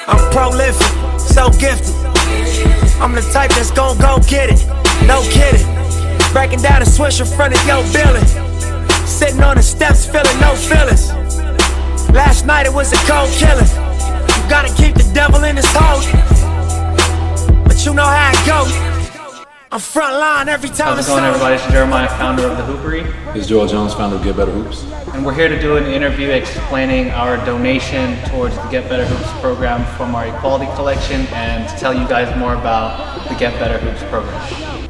I'm prolific, so gifted. I'm the type that's gon' go get it, no kidding. Breaking down a swish in front of your building. Sitting on the steps, feeling no feelings. Last night it was a cold killing. You gotta keep the devil in his hole, but you know how it go. I'm front line every time. How's it going, everybody? It's Jeremiah, founder of the Hoopery. It's Joel Jones, founder of Get Better Hoops. And we're here to do an interview explaining our donation towards the Get Better Hoops program from our Equality Collection and to tell you guys more about the Get Better Hoops program.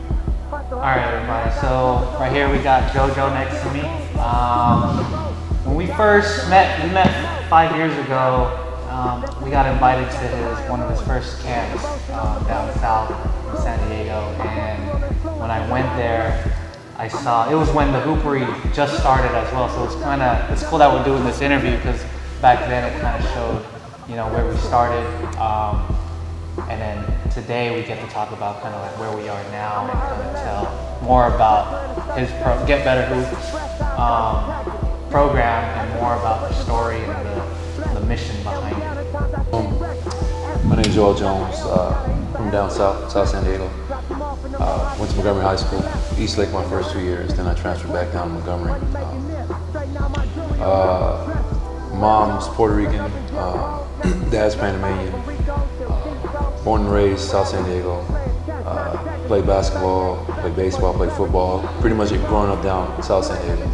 Alright, everybody, so right here we got JoJo next to me. When we first met, we met 5 years ago. We got invited to one of his first camps down south in San Diego, and when I went there, I saw, it was when the Hoopery just started as well, so it's cool that we're doing this interview because back then it kind of showed, you know, where we started, and then today we get to talk about kind of like where we are now and kind of tell more about his Get Better Hoops program and more about the story and the mission behind it. My name is Joel Jones, from down south San Diego. Went to Montgomery High School, East Lake my first 2 years, then I transferred back down to Montgomery. Mom's Puerto Rican, dad's Panamanian. Born and raised South San Diego. Played basketball, played baseball, played football. Pretty much growing up down South San Diego.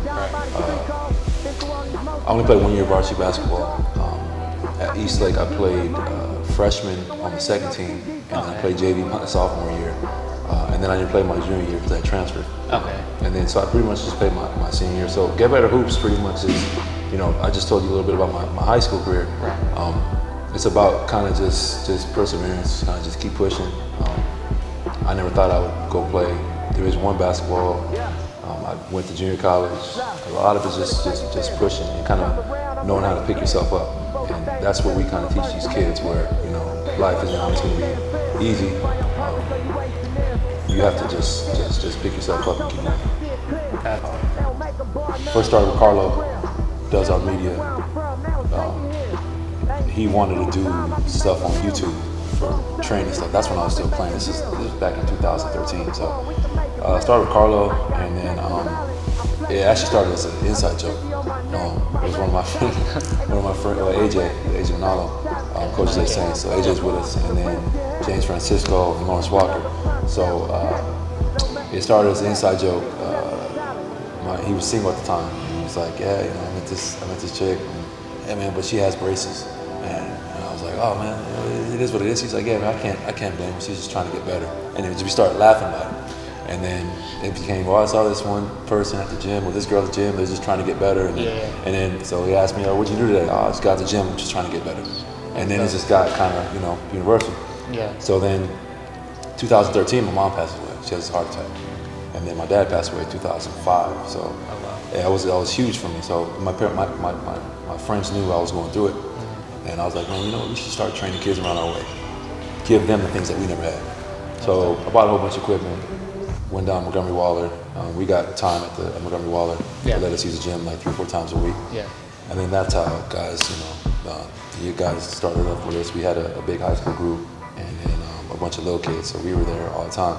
I only played 1 year varsity basketball. At East Lake, I played freshman on the second team, and then I played JV my sophomore year. And then I didn't play my junior year because I transferred. Okay. And then so I pretty much just played my senior year. So Get Better Hoops pretty much is, you know, I just told you a little bit about my high school career. Right. It's about kind of just perseverance, kind of just keep pushing. I never thought I would go play Division I basketball. I went to junior college. A lot of it's just pushing and kind of knowing how to pick yourself up. And that's what we kind of teach these kids, where, you know, life isn't always going to be easy. You have to just pick yourself up and keep moving. First started with Carlo, does our media. He wanted to do stuff on YouTube for training stuff. That's when I was still playing. This was back in 2013. So I started with Carlo, and then it actually started as an inside joke. It was one of my friends, AJ Manalo, coaches at Saints. So AJ's with us, and then James Francisco and Lawrence Walker. So it started as an inside joke. He was single at the time, and he was like, "Yeah, you know, I met this chick, and, yeah, man, but she has braces." And I was like, "Oh man, you know, it is what it is." He's like, "Yeah, man, I can't blame her. She's just trying to get better." And then we started laughing about it. And then it became, well, I saw this one person at the gym, or this girl at the gym, they're just trying to get better. And then so he asked me, "Oh, what'd you do today?" "Oh, I just got to the gym, just trying to get better." And then it just got kind of, you know, universal. Yeah. So then 2013, my mom passed away. She has a heart attack. And then my dad passed away in 2005. So yeah, that was huge for me. So my friends knew I was going through it. And I was like, man, you know, we should start training kids around our way. Give them the things that we never had. So I bought a whole bunch of equipment. Went down Montgomery Waller. We got time at Montgomery Waller. They let us use the gym like 3 or 4 times a week. Yeah. And then that's how guys, you guys started up with us. We had a big high school group, and then a bunch of little kids. So we were there all the time.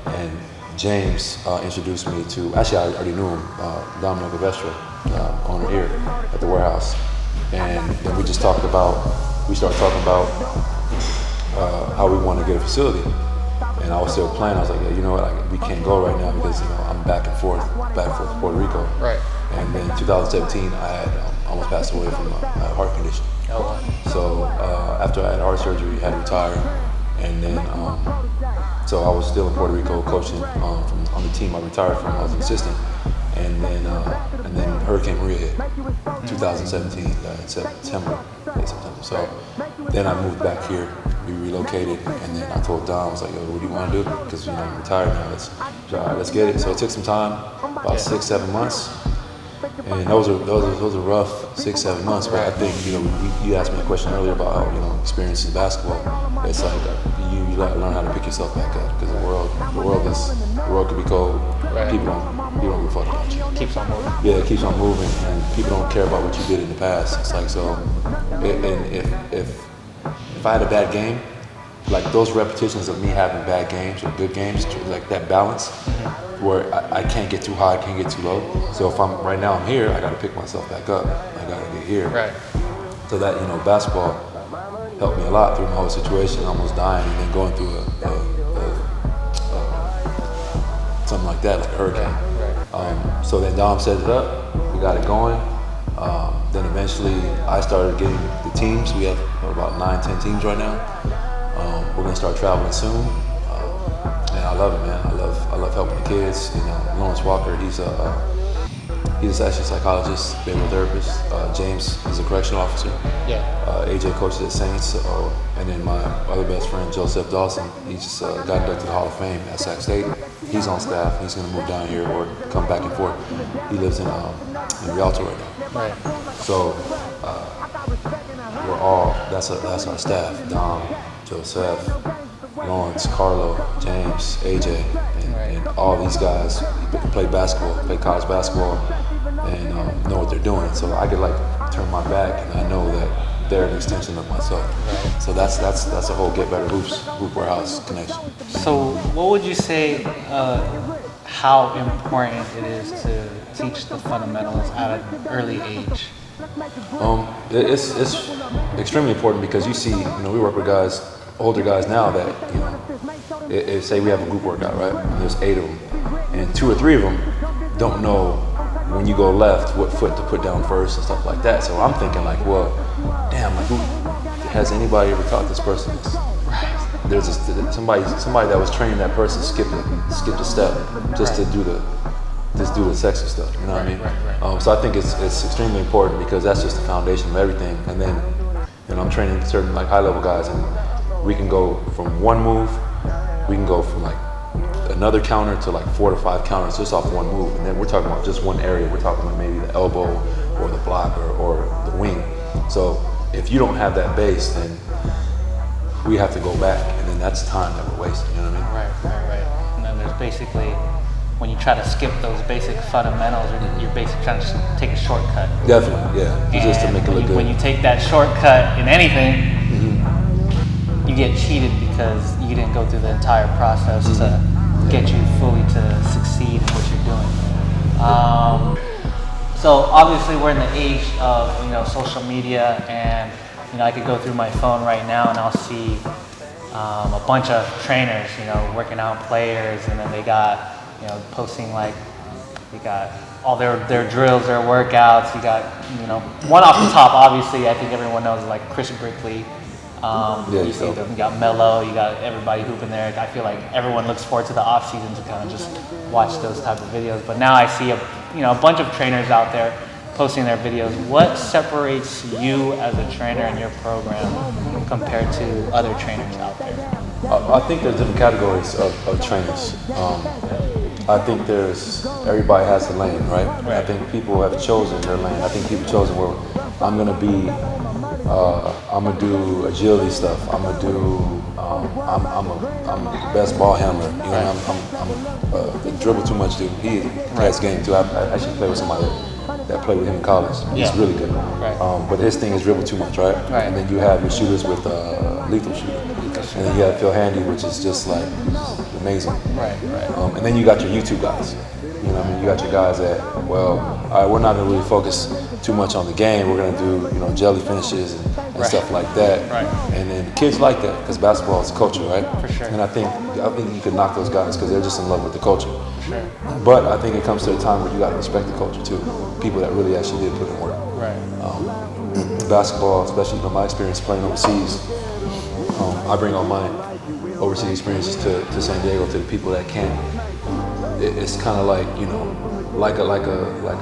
And James introduced me to, actually I already knew him, Domino Gavestra, owner here at the warehouse. And then we started talking about how we want to get a facility. And I was still playing. I was like, yeah, you know what? We can't go right now because, you know, I'm back and forth to Puerto Rico. Right. And then in 2017, I had almost passed away from a heart condition. Oh, wow. So after I had heart surgery, I had to retire. And then, so I was still in Puerto Rico coaching on the team I retired from. I was an assistant. And then Hurricane Maria hit, 2017, in September. So then I moved back here. We relocated, and then I told Don, I was like, "Yo, what do you want to do? Because, you know, I'm retired now. Let's get it." So it took some time, about 6-7 months, and those are rough 6-7 months. But I think, you know, you asked me a question earlier about how, you know, experiences in basketball. It's like you got to learn how to pick yourself back up, because the world could be cold. Right. People don't give a fuck about you. Keeps on moving. Yeah, it keeps on moving, and people don't care about what you did in the past. It's like, so, and if if I had a bad game, like those repetitions of me having bad games or good games, like that balance, where I can't get too high, I can't get too low. So if right now I'm here, I got to pick myself back up. I got to get here. Right. So that, basketball helped me a lot through my whole situation, almost dying, and then going through something like that, like a hurricane. Right. So then Dom set it up, we got it going. Then eventually I started getting the teams. We have about 9-10 teams right now. We're gonna start traveling soon. And I love it, man. I love helping the kids. Lawrence Walker, he's a sexual psychologist, behavioral therapist. James is a correctional officer. Yeah. AJ coaches at Saints. And then my other best friend, Joseph Dawson, he just got inducted to the Hall of Fame at Sac State. He's on staff. He's going to move down here or come back and forth. He lives in Rialto right now. Right. So we're all, that's our staff. Dom, Joseph, Lawrence, Carlo, James, AJ, and all these guys play basketball, play college basketball, and know what they're doing. So I could turn my back, and I know that they're an extension of myself. Right. So that's a whole Get Better Hoops, Hoop Warehouse connection. So what would you say how important it is to teach the fundamentals at an early age? It's extremely important because you see, we work with guys, older guys now that, say we have a group workout, right? And there's 8 of them, and 2 or 3 of them don't know when you go left what foot to put down first and stuff like that. So I'm thinking well, damn, has anybody ever taught this person this? There's somebody that was training that person skipped a step just to do the sexy stuff. You know what I mean? Right. So I think it's extremely important because that's just the foundation of everything. And then, I'm training certain high level guys, and we can go from one move, we can go from another counter to 4 to 5 counters just off one move. And then we're talking about just one area. We're talking about maybe the elbow or the block or the wing. So if you don't have that base, then we have to go back, and then that's time that we're wasting. You know what I mean? Right. And then there's basically, when you try to skip those basic fundamentals, you're basically trying to take a shortcut. Definitely, yeah. Just to make it look good. When you take that shortcut in anything, you get cheated because you didn't go through the entire process to get you fully to succeed in what you're doing. So obviously we're in the age of social media, and I could go through my phone right now and I'll see a bunch of trainers, working out players, and then they got posting they got all their drills, their workouts. You got one off the top, obviously I think everyone knows, like Chris Brickley. You see them, you got Mello, you got everybody hooping there. I feel like everyone looks forward to the off season to kind of just watch those type of videos. But now I see a bunch of trainers out there posting their videos. What separates you as a trainer in your program compared to other trainers out there? I think there's different categories of trainers. I think everybody has a lane, right? I think people have chosen their lane. I think people chosen where I'm gonna do agility stuff. I'm a best ball handler. I'm dribble too much, dude. He has game too. I actually play with somebody that played with him in college. He's really good. But his thing is dribble too much, right? And then you have your shooters with lethal shooter. And then you have Phil Handy, which is just amazing. And then you got your YouTube guys. You got your guys that, all right, we're not gonna really focus too much on the game. We're gonna do, jelly finishes and stuff like that. And then kids like that because basketball is culture, right? For sure. And I think you can knock those guys because they're just in love with the culture. But I think it comes to a time where you gotta respect the culture too. People that really actually did put in work. Basketball, especially my experience playing overseas, I bring all my overseas experiences to San Diego, to the people that can't. It's kind of like a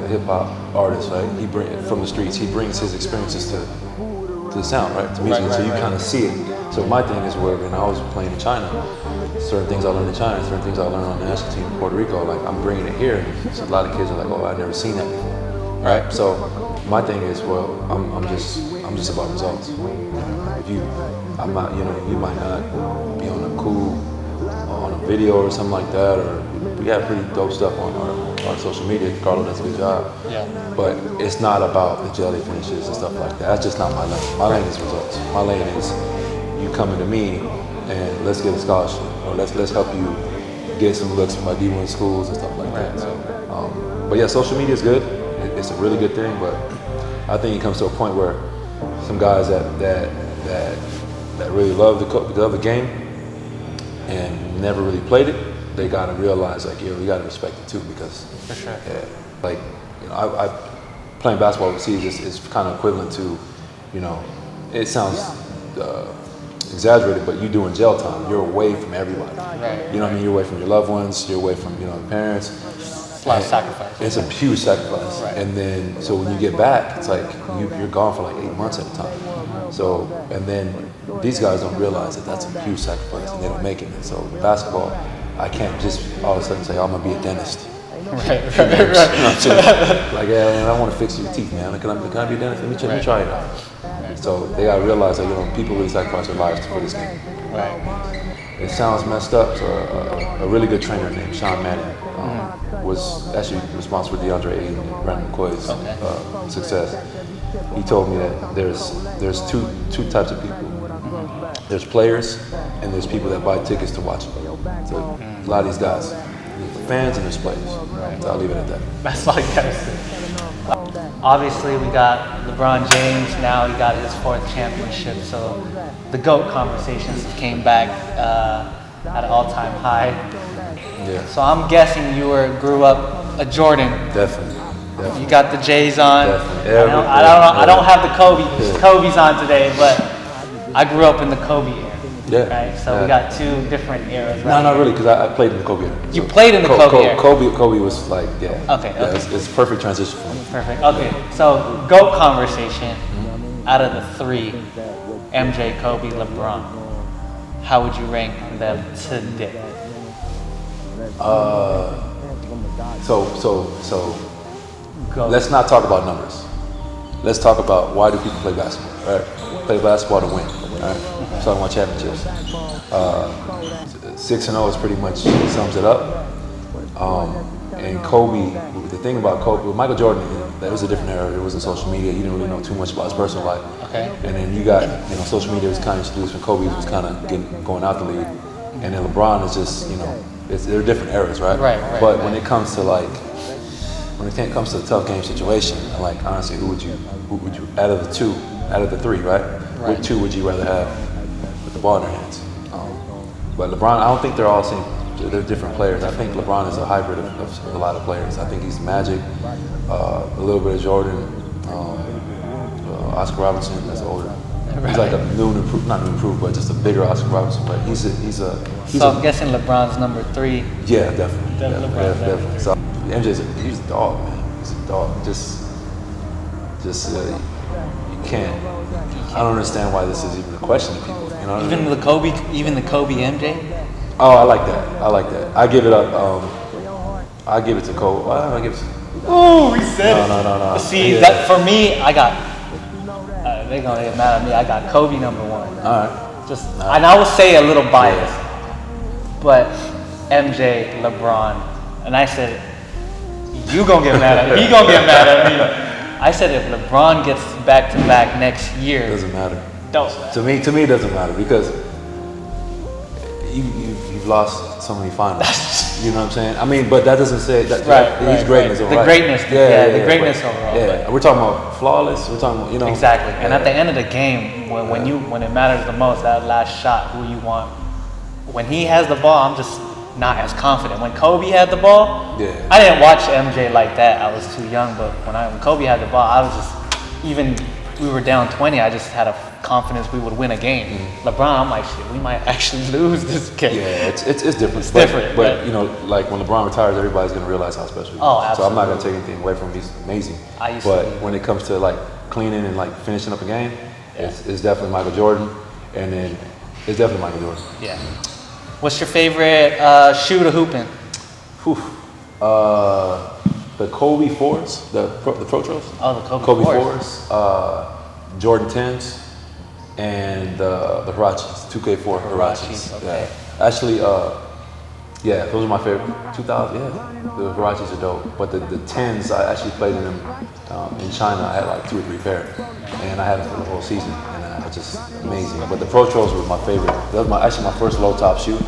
hip hop artist, right? From the streets. He brings his experiences to the sound, right? To music, so you kind of see it. So my thing is when I was playing in China, certain things I learned in China, certain things I learned on the national team in Puerto Rico, I'm bringing it here. So a lot of kids are like, I've never seen that before, right? So my thing is, I'm just about results. If I'm not, you might not be on a video or something like that, or we have pretty dope stuff on our social media. Carlo does a good job. But it's not about the jelly finishes and stuff like that. That's just not my lane. My lane is results. My lane is you coming to me and let's get a scholarship, or let's help you get some looks from my D1 schools and stuff like that. So, but yeah, social media is good. It's a really good thing, but I think it comes to a point where some guys that really love the game and never really played it, they gotta realize like, we gotta respect it too, because For sure. yeah, like, I playing basketball overseas is kind of equivalent to, it sounds exaggerated, but you doing jail time. You're away from everybody. Right. You know what I mean? You're away from your loved ones. You're away from your parents. It's a lot of sacrifice. It's a huge sacrifice. Right. And then so when you get back, it's like you're gone for like 8 months at a time. So and then these guys don't realize that that's a huge sacrifice, and they don't make it. And so basketball, I can't just all of a sudden say, I'm gonna be a dentist. Right. Like, yeah, man, I want to fix your teeth, man. Can I be a dentist? Let me try it out. So they gotta realize that people really sacrifice their lives for this game. Right. It sounds messed up. So a really good trainer named Sean Manning was actually responsible for DeAndre Ayton and Brandon McCoy's success. He told me that there's two types of people. There's players and there's people that buy tickets to watch them. So a lot of these guys, there's fans and there's players. So I'll leave it at that. That's all you gotta say. Obviously, we got LeBron James. Now he got his 4th championship. So the GOAT conversations came back at an all-time high. Yeah. So I'm guessing you grew up a Jordan. Definitely. You got the J's on. Definitely. I don't have the Kobe's on today, but I grew up in the Kobe era. Yeah. Right. So we got 2 different eras. No, not really, because I played in the Kobe era. You played in the Kobe era. Kobe was like, Okay. It's perfect transition for me. Perfect. Okay. So GOAT conversation. Out of the 3, MJ, Kobe, LeBron, how would you rank them today? So GOAT. let's not talk about numbers. Let's talk about why do people play basketball, right? Play basketball to win, right? I'm talking about championships. 6-0 is pretty much sums it up. And Kobe, the thing about Kobe, with Michael Jordan, that was a different era. It wasn't social media. You didn't really know too much about his personal life. Okay. And then you got, social media was kind of introduced when Kobe was kind of going out the league. And then LeBron is just, they're different eras, right? Right. But when it comes to the tough game situation, like honestly, who would you out of the 3, right? What 2 would you rather have with the ball in their hands? But LeBron, I don't think they're all the same. They're different players. I think LeBron is a hybrid of a lot of players. I think he's Magic, a little bit of Jordan, Oscar Robertson that's older. He's like a not new improved, but just a bigger Oscar Robertson. But he's So I'm guessing LeBron's number 3. Yeah, definitely. Definitely. So he's a dog, man. He's a dog. Just you can't. I don't understand why this is even a question to people. Even the Kobe MJ. Oh, I like that. I give it up. I give it to Kobe. I give it. Oh, he said it. No. See, that for me, I got. They're gonna get mad at me. I got Kobe number 1. All right. And I would say a little biased, but MJ, LeBron, and I said, you gonna get mad at me. He gonna get mad at me. I said if LeBron gets back-to-back next year, It doesn't matter. Don't. To me, it doesn't matter because you've lost so many finals. You know what I'm saying? I mean, but that doesn't say that he's greatness overall. The greatness, the greatness overall. Yeah, we're talking about flawless. We're talking about, Exactly. And at the end of the game, when it matters the most, that last shot, who you want. When he has the ball, I'm just not as confident. When Kobe had the ball, I didn't watch MJ like that. I was too young. But when Kobe had the ball, I was just, even we were down 20, I just had a confidence we would win a game. LeBron, I'm like, shit, we might actually lose this game. Yeah, it's different. It's different. But like when LeBron retires, everybody's gonna realize how special he is. Oh, absolutely. So I'm not gonna take anything away from him. He's amazing. But when it comes to like cleaning and like finishing up a game, it's definitely Michael Jordan, and then it's definitely Michael Jordan. Yeah. What's your favorite shoe to hoop in? The Kobe 4s, the Pro Tros. Oh, the Kobe 4s. Jordan 10s, and the Hirachis, 2K4 Hirachis. Okay. Actually, Yeah, those are my favorite. 2000, yeah, the Huaraches are dope. But the 10s, I actually played in them in China. I had like 2 or 3 pair, and I had them for the whole season, and it's just amazing. But the Pro Trolls were my favorite. That was actually my first low top shoe,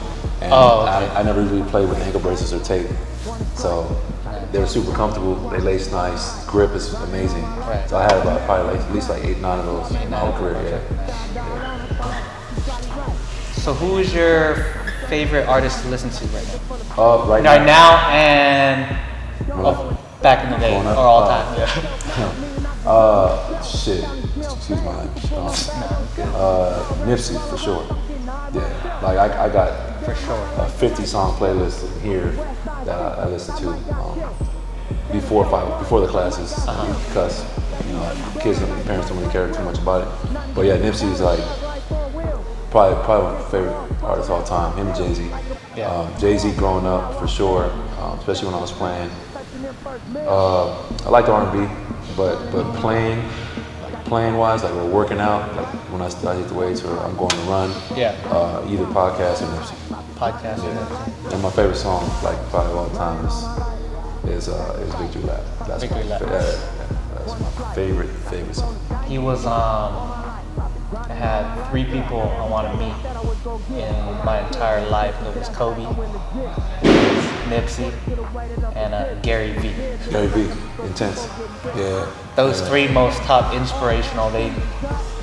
and I never really played with ankle braces or tape, so they were super comfortable. They lace nice, grip is amazing. Right. So I had about probably at least like 8, 9 of those in my whole career. Yeah. So who is your favorite artist to listen to right now? Right now and back in the day, Growing up, or all time. Yeah. Shit. Excuse my language. Nipsey for sure. Yeah, like I got For sure. a 50 song playlist here that I listen to before the classes because kids and parents don't really care too much about it. But yeah, Nipsey is like probably my favorite artist of all time. Him and Jay-Z. Yeah. Jay-Z growing up for sure, especially when I was playing. I liked R&B, but playing wise, like we're working out, like when I hit the weights or I'm going to run. Yeah. Either podcast or Nipsey. Podcast. Yeah. And my favorite song, like probably of all time, is Victory Lap. That's Victory Lap. That's my favorite song. He was I had 3 people I want to meet in my entire life. It was Kobe, Nipsey, and Gary Vee. Gary Vee, intense. Yeah. Those 3 most top inspirational.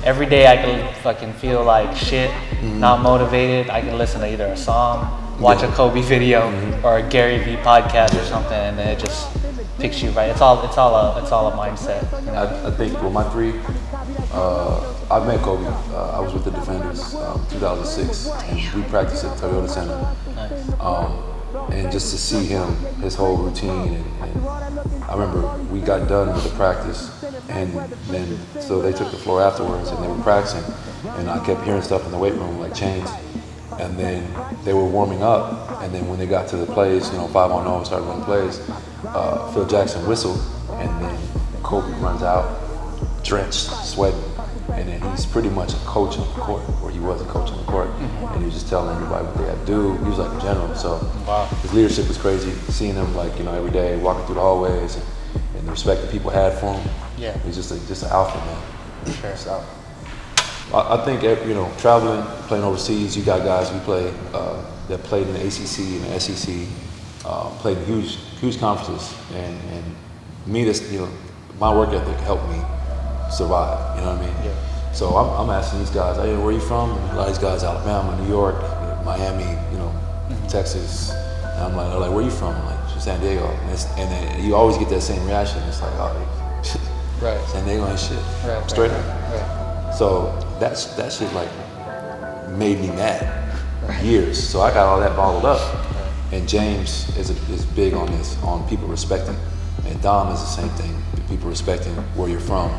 Every day I can fucking feel like shit, not motivated. I can listen to either a song, watch a Kobe video, or a Gary Vee podcast or something, and then it just picks you right. It's all a mindset. You know? I think with my 3, I met Kobe. I was with the Defenders 2006, and we practiced at Toyota Center. Nice. And just to see him, his whole routine, and I remember we got done with the practice, and then so they took the floor afterwards, and they were practicing, and I kept hearing stuff in the weight room like chains, and then they were warming up, and then when they got to the plays, 5-on-0, started running plays, Phil Jackson whistled, and then Kobe runs out, drenched, sweating. And then he's pretty much a coach on the court, or he was a coach on the court, and he was just telling everybody what they had to do. He was like a general, so his leadership was crazy. Seeing him every day, walking through the hallways, and the respect that people had for him. Yeah, he's just an alpha, man. Sure. So, I think traveling, playing overseas, you got guys we play that played in the ACC and the SEC, played in huge conferences, and me, my work ethic helped me survive, you know what I mean? Yeah. So I'm asking these guys, hey, where are you from? And a lot of these guys, Alabama, New York, Miami, Texas. And I'm like, they're like, where are you from? I'm like, San Diego. And then you always get that same reaction. It's like, oh, right. San Diego ain't shit. Right. Straight up. Right. So that shit like made me mad years. So I got all that bottled up. Right. And James is big on this, on people respecting. And Dom is the same thing, people respecting where you're from.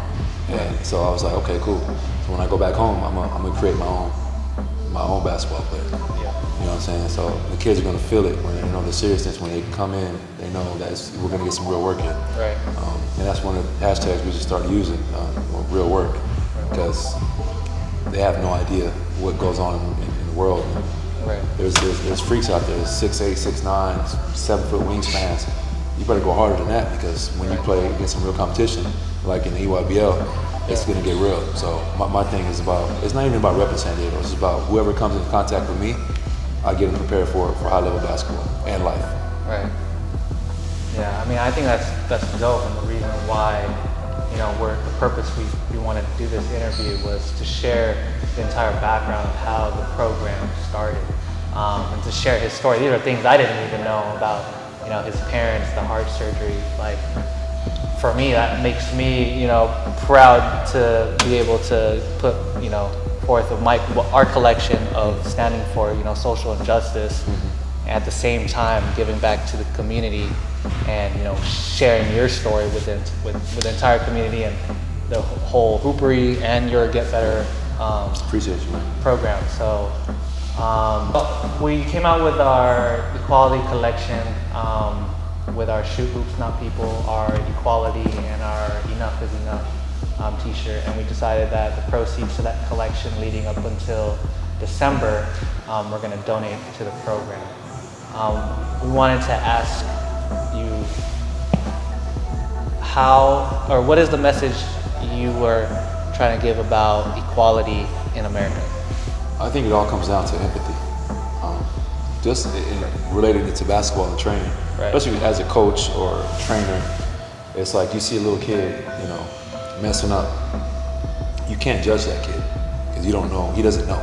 And so I was like, okay, cool. So when I go back home, I'm gonna create my own basketball player. Yeah. You know what I'm saying? So the kids are gonna feel it when they know the seriousness. When they come in, they know that we're gonna get some real work in. Right. And that's one of the hashtags we just started using, real work, because they have no idea what goes on in the world. Right. There's freaks out there, 6'8", 6'9", 7-foot wingspans. You better go harder than that, because when you play against some real competition, like in the EYBL, it's gonna get real. So my thing is it's not even about repping San Diego, it's about whoever comes in contact with me, I get them prepared for high level basketball and life. Right. Yeah, I mean, I think that's dope, and the reason why, the purpose we wanted to do this interview was to share the entire background of how the program started, and to share his story. These are things I didn't even know about. His parents, the heart surgery. Like, for me, that makes me, proud to be able to put, forth of our collection of standing for, social injustice, and at the same time giving back to the community, and sharing your story with the entire community and the whole Hoopery and your Get Better Appreciate you, man. program. So. We came out with our equality collection with our Shoot Hoops Not People, our equality, and our Enough is Enough t-shirt, and we decided that the proceeds to that collection leading up until December, we're going to donate to the program. we wanted to ask you how, or what is the message you were trying to give about equality in America? I think it all comes down to empathy. Just related to basketball and training, Right. especially as a coach or trainer, it's like you see a little kid, messing up. You can't judge that kid because you don't know. He doesn't know.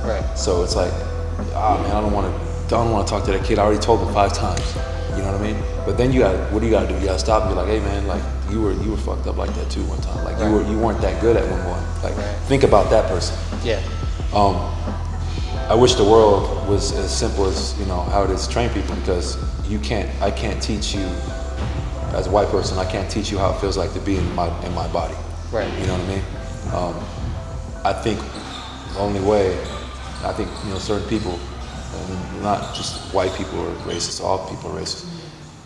Right. So it's like, man, I don't want to talk to that kid. I already told him 5 times. You know what I mean? But then what do you gotta do? You gotta stop and be like, hey man, like you were fucked up like that too one time. Like you weren't that good at one. Like think about that person. Yeah. I wish the world was as simple as how it is to train people, because I can't teach you as a white person. I can't teach you how it feels like to be in my body. Right. You know what I mean? I think the only way, certain people, and not just white people are racist, all people are racist,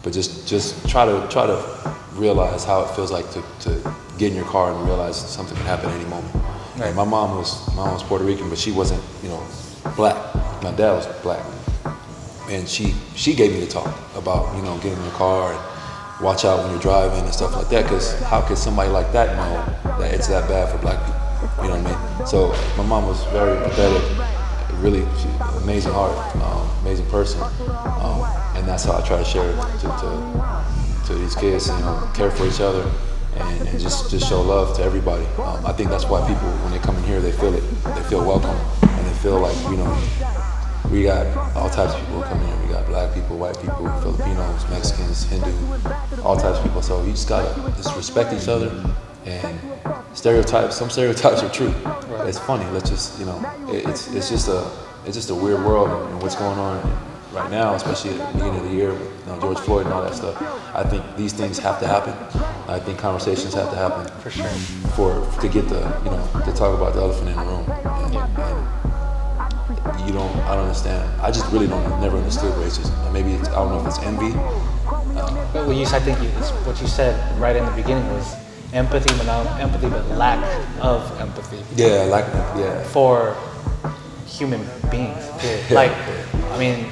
but just try to realize how it feels like to get in your car and realize something can happen at any moment. Right. And my mom was Puerto Rican, but she wasn't black. My dad was black, and she gave me the talk about getting in the car and watch out when you're driving and stuff like that, because how could somebody like that know that it's that bad for black people? You know what I mean? So my mom was very empathetic, really amazing heart, amazing person, and that's how I try to share it to these kids, care for each other, and just show love to everybody. I think that's why people, when they come in here, they feel it, they feel welcome, and they feel like we got all types of people coming here. We got black people, white people, Filipinos, Mexicans, Hindu, all types of people. So you just gotta respect each other, and some stereotypes are true. Right. It's funny. Let's just it's just a weird world, and what's going on right now, especially at the beginning of the year with George Floyd and all that stuff. I think these things have to happen. I think conversations have to happen For sure. to get to talk about the elephant in the room. And I don't understand. I just really never understood racism. Maybe I don't know if it's envy. What you said right in the beginning was empathy, but not empathy, but lack of empathy. Yeah, lack of empathy. Yeah. For human beings. Like, I mean,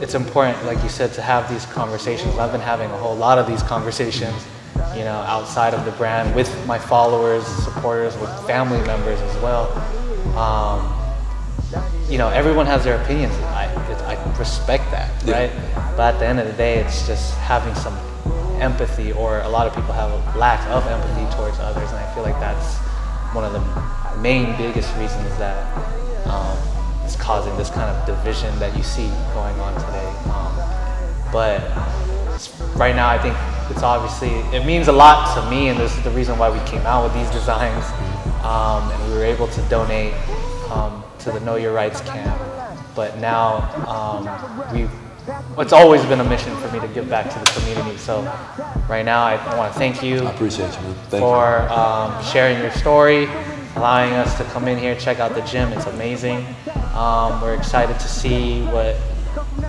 it's important, like you said, to have these conversations. I've been having a whole lot of these conversations, outside of the brand, with my followers, supporters, with family members as well. Everyone has their opinions. I respect that, right? But at the end of the day, it's just having some empathy, or a lot of people have a lack of empathy towards others, and I feel like that's one of the main biggest reasons that is causing this kind of division that you see going on today. But right now, I think it means a lot to me, and this is the reason why we came out with these designs, and we were able to donate to the Know Your Rights camp. But now it's always been a mission for me to give back to the community. So right now, I want to thank you. I appreciate you, man. For sharing your story, allowing us to come in here, check out the gym. It's amazing. We're excited to see what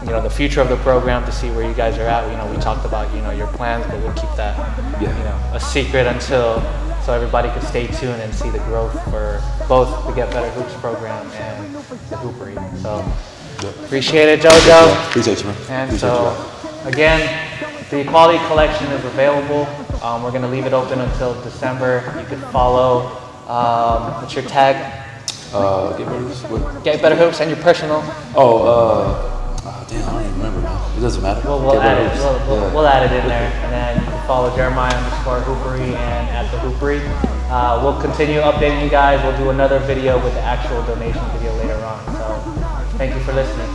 the future of the program, to see where you guys are at. We talked about your plans, but we'll keep that a secret so everybody can stay tuned and see the growth for both the Get Better Hoops program and the Hoopery. So appreciate it, JoJo. Appreciate you, man. And appreciate so again, the Equality Collection is available. We're going to leave it open until December. You can follow. What's your tag? Get Better Hoops. What? Get Better Hoops, and your personal. Damn, I don't even remember, man. It doesn't matter. We'll add it. We'll add it in there, and then you can follow Jeremiah_Hoopery and at the Hoopery. We'll continue updating you guys. We'll do another video with the actual donation video later on. So thank you for listening.